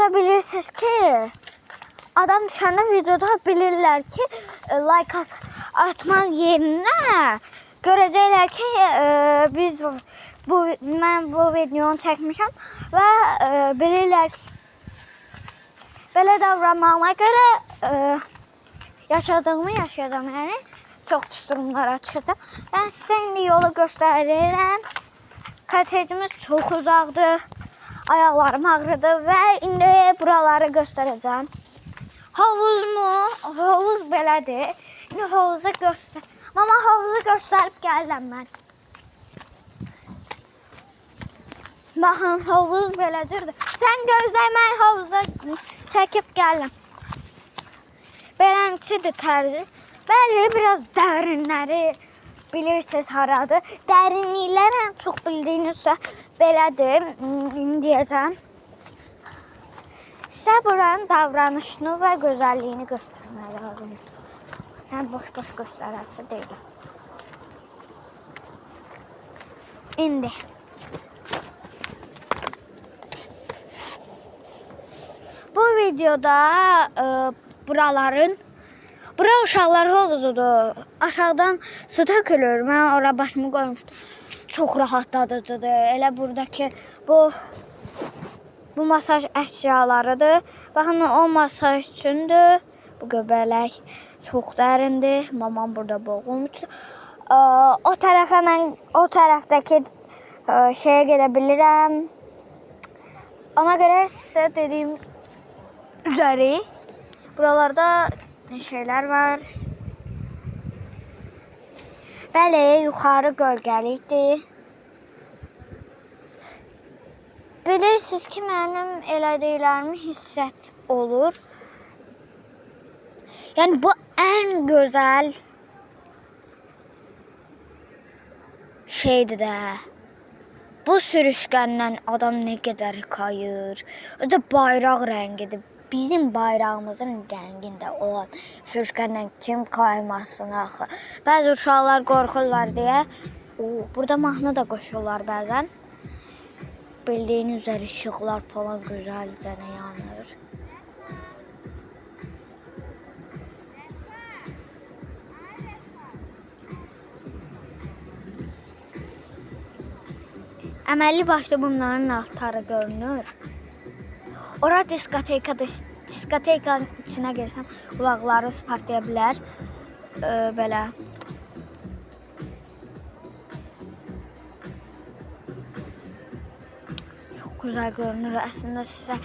videoda bilirsiniz ki adam düşəndə videoda bilirlər ki like atmaq yerinə görəcəklər ki mən bu videonu çəkmişəm və bilirlər ki belə davranmağıma görə yaşadığımı yaşayacağım, yəni çox pis durumlara düşəcəm. Ben sizə indi yolu göstərirəm. Kotecimiz çox uzaqdır. Ayaqlarım ağrıdı və indi buraları göstərəcəm. Havuz belədir. İndi havuzu göstər. Mama havuzu göstərib gəldim mən. Baxın, havuz belədir. Sən gözlə, mən havuza çəkib gəldim. Beləmçidir tərzi. Bəli, biraz dərinləri bilirsiniz haradır. Dərinliklər ən çox bildiyinizsə belədir. Deyəcəm. Sizə buranın davranışını və gözəlliyini göstərmək lazımdır. Yəni boş-boş göstərəsi deyil. İndi bu videoda bura uşaqlar havuzudur. Aşağıdan su tökülür. Mən ora başımı qoymuşdum. Çox rahatladıcıdır. Elə buradakı bu masaj əşyalarıdır. Baxın, o masaj üçündür. Bu göbələk çox dərindir. Mamam burada boğulmuşdur. O tərəfə mən o tərəfdəki şeyə gedə bilirəm. Ona görə sizə dediyim üzəri buralarda şeylər var. Bəli, yuxarı gölgəlikdir. Bilirsiniz ki, mənim elədiklərimi hissət olur. Yəni bu ən gözəl şeydir də. Bu sürüşkəndən adam nə qədər kayır. O da bayraq rəngidir. Bizim bayrağımızın rəngində olan sürüşkəndən kim kaymasın axı. Bəzi uşaqlar qorxurlar deyə burada mahnı da qoşurlar bəzən. Bildiyiniz üzere ışıklar falan güzelce yanır. Əməlli başlı bunların altları görünür. Ora diskotekadır. Diskotekanın içine girsəm qulaqları partaya bilər. Belə. Çok güzel görünür. Aslında size